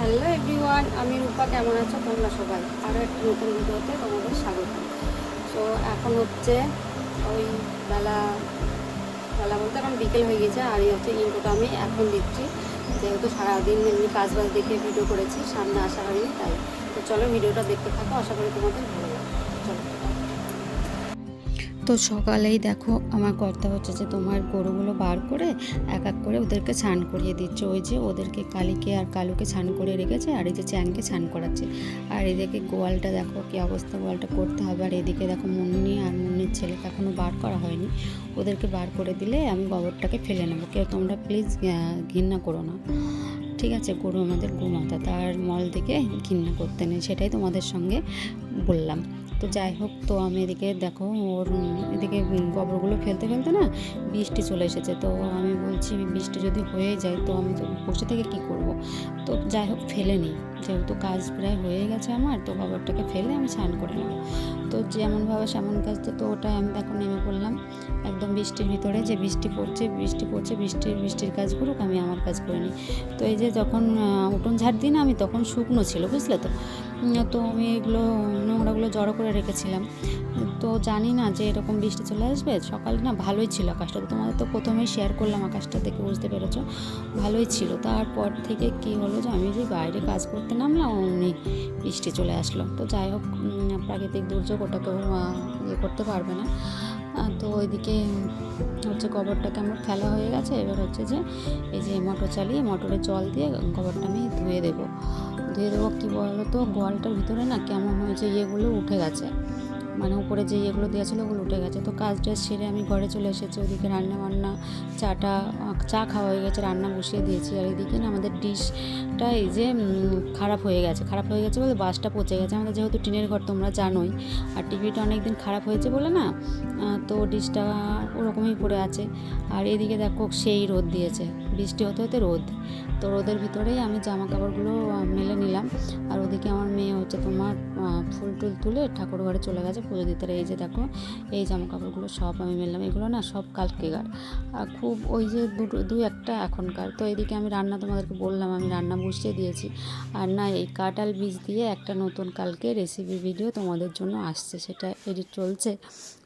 Hello everyone, আমি রূপা। কেমন আছো তোমরা সবাই? আরও একটা নতুন ভিডিওতে তোমাদের স্বাগত। তো এখন হচ্ছে ওই বেলা বেলা বলতে এখন বিকেল হয়ে গেছে, আর এই হচ্ছে ইন্ট্রোটা আমি এখন দিচ্ছি, যেহেতু সারাদিন এমনি কাজ বাজ দেখে ভিডিও করেছি, সামনে আসা হয়নি তাই। তো চলো ভিডিওটা দেখতে থাকো, আশা করি তোমাদের ভালো লাগবে। চলো। তো সকালেই দেখো আমার কর্তা হচ্ছে যে তোমার গরুগুলো বার করে এক এক করে ওদেরকে ছান করিয়ে দিচ্ছে। ওই যে ওদেরকে কালিকে আর কালুকে ছান করে রেখেছে, আর এই যে চ্যাংকে ছান করাচ্ছে। আর এদিকে গোয়ালটা দেখো কী অবস্থা, গোয়ালটা করতে হবে। আর এদিকে দেখো মুন্নি আর মুন্নির ছেলেকে এখনও বার করা হয়নি, ওদেরকে বার করে দিলে আমি গোবরটাকে ফেলে নেবো। কেউ তোমরা প্লিজ ঘৃণা করো না, ঠিক আছে? গরু আমাদের গোমাতা, তার মল থেকে ঘৃণা করতে নেই, সেটাই তোমাদের সঙ্গে বললাম। তো যাই হোক, তো আমি এদিকে দেখো ওর এদিকে গোবরগুলো ফেলতে ফেলতে না বৃষ্টি চলে এসেছে। তো আমি বলছি বৃষ্টি যদি হয়ে যায় তো আমি তো বসে থেকে কী করব। তো যাই হোক ফেলে নিই, যেহেতু কাজ প্রায় হয়ে গেছে আমার, তো গোবরটাকে ফেলে আমি স্নান করে নেব। তো যেমনভাবে সেমন কাজ, তো ওটাই আমি দেখো নেমে পড়লাম একদম বৃষ্টির ভিতরে। যে বৃষ্টি পড়ছে বৃষ্টির কাজ করুক, আমি আমার কাজ করে নিই। তো এই যে যখন উঠোন ঝাড় দিই না আমি, তখন শুকনো ছিল, বুঝলে তো। তো আমি এগুলো নোংরাগুলো জড়ো করে রেখেছিলাম। তো জানি না যে এরকম বৃষ্টি চলে আসবে। সকালে না ভালোই ছিল আকাশটা, তো তোমাদের তো প্রথমেই শেয়ার করলাম, আকাশটা দেখে বুঝতে পেরেছো ভালোই ছিল। তারপর থেকে কি হলো যে আমি যে বাইরে কাজ করতে নামলাম অমনি বৃষ্টি চলে আসলো। তো যাই হোক, প্রাকৃতিক দুর্যোগ, ওটাকেও ইয়ে করতে পারবে না। তো ওইদিকে হচ্ছে গোবরটাকে আমার ফেলা হয়ে গেছে। এবার হচ্ছে যে এই যে মোটর চালিয়ে মোটরে জল দিয়ে গোবরটা আমি ধুয়ে দেবো। কী বলো তো, গোয়ালটার ভিতরে না কেমন হয়েছে, ইয়েগুলো উঠে গেছে, মানে উপরে যে ইয়েগুলো দেওয়া ছিল ওগুলো উঠে গেছে। তো কাজটা সেরে আমি ঘরে চলে এসেছি। ওদিকে রান্না বান্না, চা খাওয়া হয়ে গেছে, রান্না বসিয়ে দিয়েছি। আর এদিকে না আমাদের ডিশটা এই যে খারাপ হয়ে গেছে বলে বাসটা পচে গেছে। আমাদের যেহেতু টিনের ঘর তোমরা জানোই, আর টিভিটা অনেক দিন খারাপ হয়েছে বলে না, তো ডিশটা ওরকমই পড়ে আছে। আর এদিকে দেখো সেই রোদ দিয়েছে, বৃষ্টি হতে হতে রোদ। তো রোদের ভিতরেই আমি জামা কাপড়গুলো মেলে নিলাম। আর ওদিকে আমার মেয়ে হচ্ছে তোমার ফুল টুল তুলে ঠাকুর ঘরে চলে গেছে পুজো দিতে। এই যে দেখো এই জামা কাপড়গুলো সব আমি মেললাম, এগুলো না সব কালকেকার, আর খুব ওই যে দু একটা এখনকার। তো এদিকে আমি রান্না, তোমাদেরকে বললাম আমি রান্না বসিয়ে দিয়েছি। আর না এই কাঁঠাল বীজ দিয়ে একটা নতুন কালকে রেসিপি ভিডিও তোমাদের জন্য আসছে, সেটা এডিট চলছে।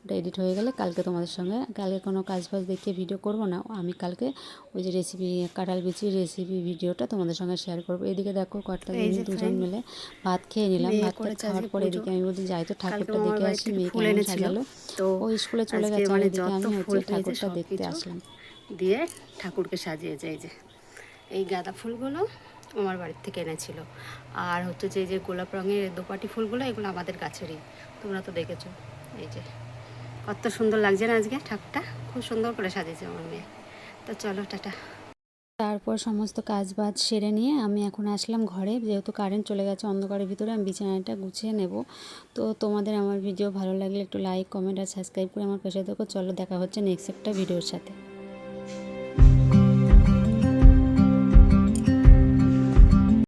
ওটা এডিট হয়ে গেলে কালকে তোমাদের সঙ্গে, কালকে কোনো কাজ বাজ দেখিয়ে ভিডিও করব না, আমি কালকে ওই যে কাঁঠাল বিচির রেসিপি ভিডিওটা তোমাদের সঙ্গে শেয়ার করবো। এদিকে দেখো কর্তা দুজন মিলে ভাত খেয়ে নিলাম। ভাত খাওয়ার পরে এদিকে আমি বলছি যাই তো ঠাকুরটা দেখে আসি, মেয়ে কেমন সাজালো। তো ও স্কুলে চলে গেছে, আর এদিকে আমি হচ্ছে ঠাকুরটা দেখতে আসলাম। দিয়ে ঠাকুরকে সাজিয়েছে এই যে এই গাঁদা ফুলগুলো আমার বাড়ির থেকে এনেছিল, আর হচ্ছে যে এই যে গোলাপ রঙের দোপাটি ফুলগুলো, এগুলো আমাদের গাছেরই, তোমরা তো দেখেছো। এই যে কত সুন্দর লাগছে না আজকে, ঠাকুরটা খুব সুন্দর করে সাজিয়েছে আমার মেয়ে। তো চলো টাটা। তারপর সমস্ত কাজ বাজ সেরে নিয়ে আমি এখন আসলাম ঘরে, যেহেতু কারেন্ট চলে গেছে, অন্ধকারের ভিতরে আমি বিছানাটা গুছিয়ে নেব। তো তোমাদের আমার ভিডিও ভালো লাগলে একটু লাইক, কমেন্ট আর সাবস্ক্রাইব করে আমার পাশে দেখো। চলো দেখা হচ্ছে নেক্সট একটা ভিডিওর সাথে।